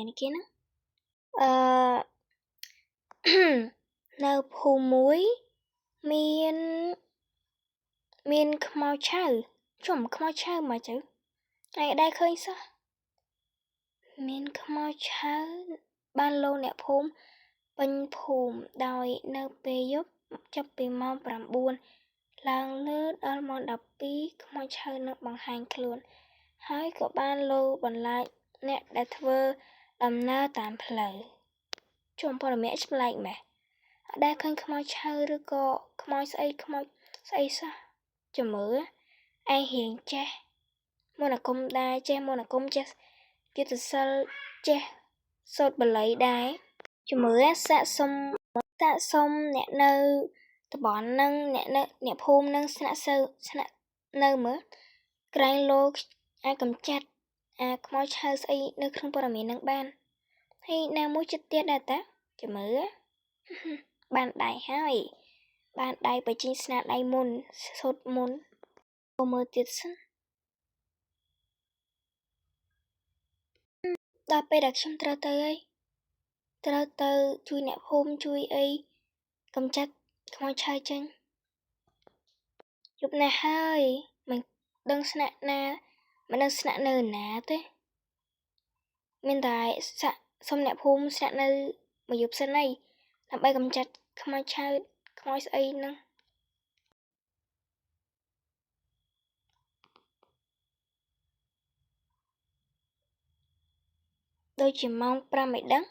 នេះគេណានៅភូមិមួយមានខ្មោចឆៅចំខ្មោចឆៅមកទៅឯដែរឃើញសោះមានខ្មោចឆៅបានលោកអ្នកភូមិពេញភូមិដោយនៅពេលយប់ចាប់ពីម៉ោង 9 ឡើងលើដល់ម៉ោង 12 ខ្មោចឆៅនឹងបង្ហាញខ្លួនហើយក៏បានលោបន្លាចអ្នកដែលធ្វើដំណើរតាមផ្លូវជុំព័ត៌មានឆ្លែកម៉េះអត់ដែលឃើញខ្មោចឆៅឬក៏ខ្មោចស្អីសោះចាំមើលឯងរៀងចេះមន្តអាគមដែរចេះមន្តអាគមចេះយុទ្ធសិលចេះសូត្របល័យដែរចាំមើលសាកសុំអ្នកនៅតំបន់ហ្នឹងអ្នកភូមិហ្នឹងស្នាក់នៅមើលក្រែងលោកអាចកំចាត់ខ្មោចឆៅស្អីនៅក្នុងព័ត៌មានហ្នឹងបានហើយណាមួយចិត្តទៀតដែរតាចាំមើលបានដៃហើយបានដៃបើជិញស្នាដៃមុនសូត្រមុនមើលទៀតសិនដល់ពេលដែលខ្ញុំត្រូវទៅជួយអ្នកភូមិជួយអីកំចាត់ខ្មោចឆៅចេញយប់ណាស់ហើយមិនដឹងស្នាក់នៅណាទេមានតែសុំអ្នកភូមិស្នាក់នៅមួយយប់សិនអីដើម្បីកំចាត់ខ្មោចឆៅខ្មោចស្អីហ្នឹងដូចជាម៉ោង 5 មិនដឹង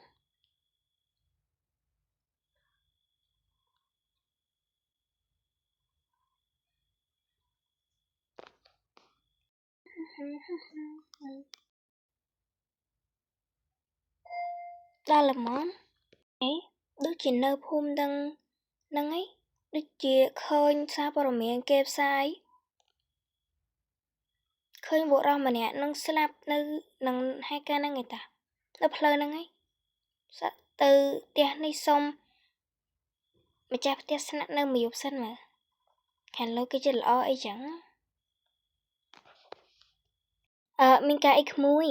ដល់ល្មមដូចជានៅភូមិហ្នឹងឯងដូចជាឃើញសារព័ត៌មានគេផ្សាយឃើញបុរសម្នាក់នឹងស្លាប់នៅនឹងហេតុការណ៍ហ្នឹងឯតានៅផ្លូវហ្នឹងឯងទៅផ្ទះនេះសុំម្ចាស់ផ្ទះស្នាក់នៅមួយយប់សិនមើលខាងលោកគេចិត្តល្អអីចឹងមានការអីក្មួយ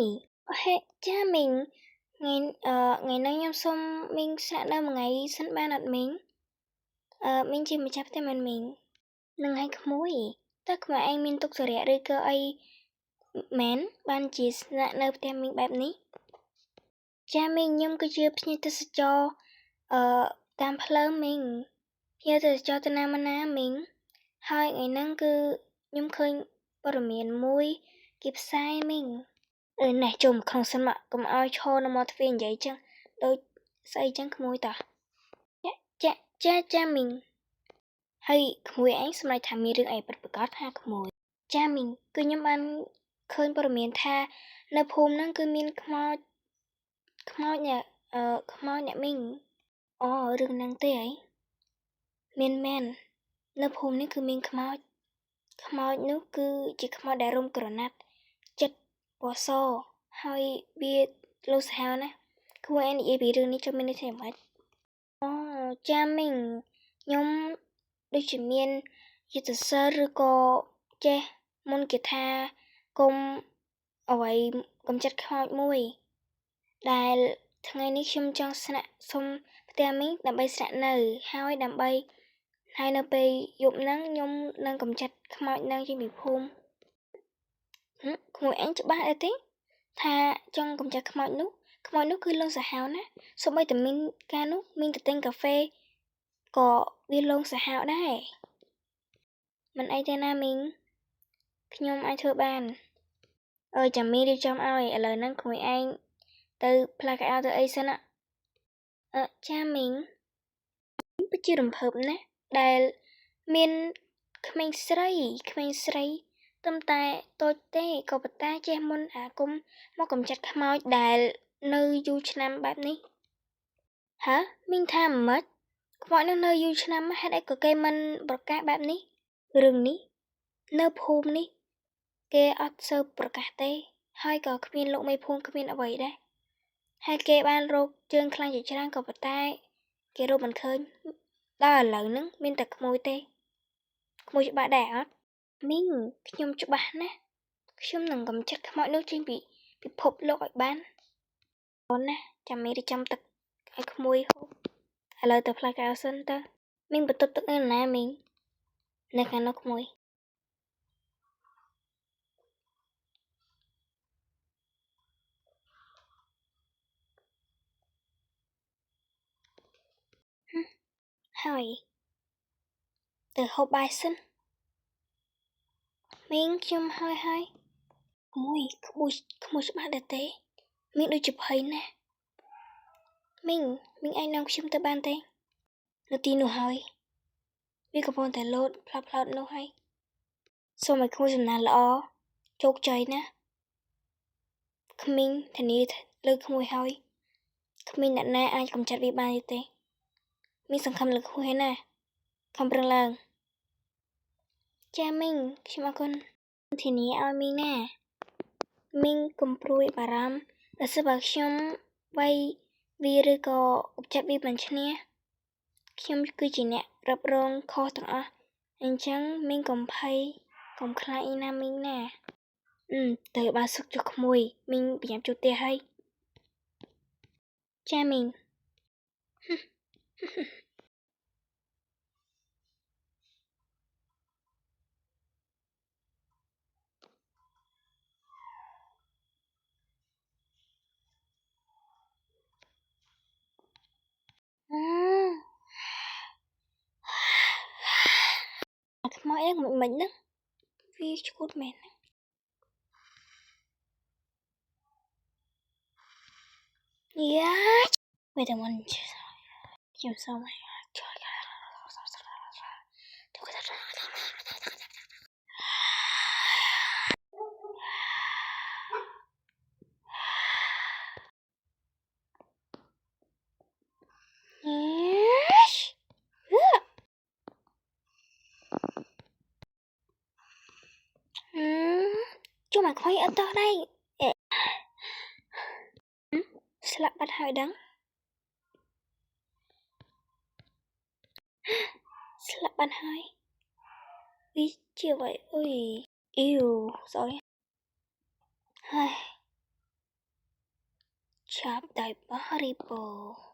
ហេចាមីងថ្ងៃនេះខ្ញុំសុំមីងស្នាក់នៅមួយថ្ងៃសិនបានអត់មីងមីងជាម្ចាស់ផ្ទះមិនមីងនឹងឲ្យក្មួយតើក្មួយឯងមានទុក្ខធុរៈឬក៏អីមែនបានជាស្នាក់នៅផ្ទះមីងបែបនេះចាមីងខ្ញុំគឺជាភ្ញៀវទេសចរតាមផ្លូវមីងភ្ញៀវទេសចរទៅណាមកណាមីងហើយថ្ងៃហ្នឹងគឺខ្ញុំឃើញព័ត៌មានមួយគេផ្សាយមីងណែជុំក្នុងសិនមកកុំឲ្យឈរនៅមាត់ទ្វារនិយាយចឹងដូចស្អីចឹងក្មួយតោះចាមីងហើយក្មួយឯងសម្រេចថាមានរឿងអីពិតប្រាកដថាក្មួយចាមីងគឺខ្ញុំបានឃើញព័ត៌មានថានៅភូមិហ្នឹងគឺមានខ្មោចអ្នកមីងអូរឿងហ្នឹងទេអីមានមែននៅភូមិនេះគឺមានខ្មោចនោះគឺជាខ្មោចដែលរុំក្រណាត់ចិត្តពណ៌សហើយវាលោសាហាវណាក្មួយឯងនិយាយពីរឿងនេះចុះមានន័យថាម៉េចអូចាមីងខ្ញុំដូចជាមានយុទ្ធសាស្ត្រឬក៏ចេះមុនគេថាគុំអ្វីកំចាត់ខ្មោចមួយដែលថ្ងៃនេះខ្ញុំចង់ស្នាក់សុំផ្ទះមីងដើម្បីស្នាក់នៅហើយនៅពេលយប់ហ្នឹងខ្ញុំនឹងកំចាត់ខ្មោចនៅចេញពីភូមិក្មួយឯងច្បាស់អីទេថាចង់កំចាត់ខ្មោចនោះគឺលងសាហាវណាសូម្បីតែមីងកាលនោះមីងទៅទិញកាហ្វេក៏វាលងសាហាវដែរមិនអីទេណាមីងខ្ញុំអាចធ្វើបានចាំមីងរៀបចំឲ្យឥឡូវហ្នឹងក្មួយឯងទៅផ្លាកៅទៅអីសិនចាមីងពិតជារំភើបណាស់ដែលមានក្មេងស្រីទំតែតូចទេក៏ប៉ុន្តែចេះមុនអាគមមកកំចាត់ខ្មោចដែលនៅយូរឆ្នាំបែបនេះមីងថាម៉េចខ្មោចនៅយូរឆ្នាំហេតុអីក៏គេមិនប្រកាសបែបនេះរឿងនេះនៅភូមិនេះគេអត់សូវប្រកាសទេហើយក៏គ្មានលោកមេភូមិគ្មានអ្វីដែរហើយគេបានរកជើងខ្លាំងជាច្រើនក៏ប៉ុន្តែគេរកមិនឃើញដល់ឥឡូវហ្នឹងមានតែក្មួយទេក្មួយច្បាស់ដែរអត់មីងខ្ញុំច្បាស់ណាស់ខ្ញុំនឹងកំចាត់ខ្មោចនោះចេញពីពិភពលោកឲ្យបាន នណាចាំមីរៀបចំទឹកឲ្យក្មួយហូបឥឡូវទៅផ្លែកៅសិនទៅមីងបន្ទប់ទឹកនៅណាមីងនៅខាងនោះក្មួយហើយទៅហូបបាយសិនមីងខ្ញុំហើយក្មួយច្បាស់ដែរទេមីងដូចជាភ័យណាស់មីងអាចនាំខ្ញុំទៅបានទេនៅទីនោះហើយវាកំពុងតែលោតផ្លោតនោះហើយសូមឲ្យក្មួយសំណាងល្អជោគជ័យណាក្មីងធានាលើក្មួយហើយគ្មានអ្នកណាអាចកម្ចាត់វាបានទេមីងសង្ឃឹមលើក្មួយណាខំប្រឹងឡើងចាមីងខ្ញុំអរគុណធានាឲ្យមីងណាមីងកុំព្រួយបារម្ភបើសិនបើខ្ញុំវាយវាឬក៏ឧបចាត់វាមិនឈ្នះខ្ញុំគឺជាអ្នករ៉ាប់រងខុសទាំងអស់អញ្ចឹងមីងកុំភ័យកុំខ្លាចឯណាមីងណាទៅបានសុខចុះក្មួយមីងប្រញាប់ចូលផ្ទះហើយចាមីងខ្មោចហ្នឹងមិនហ្នឹងវាឈួតមែនយ៉ាមិនតែមិនខ្ញុំសូមជុំមកខ្វៃអត់តោះដៃស្លាប់បាត់ហើយដឹងស្លាប់បាត់ហើយវាជាអ្វីអុយអ៊ីវស្អីហើយចាប់ដៃបរិបូ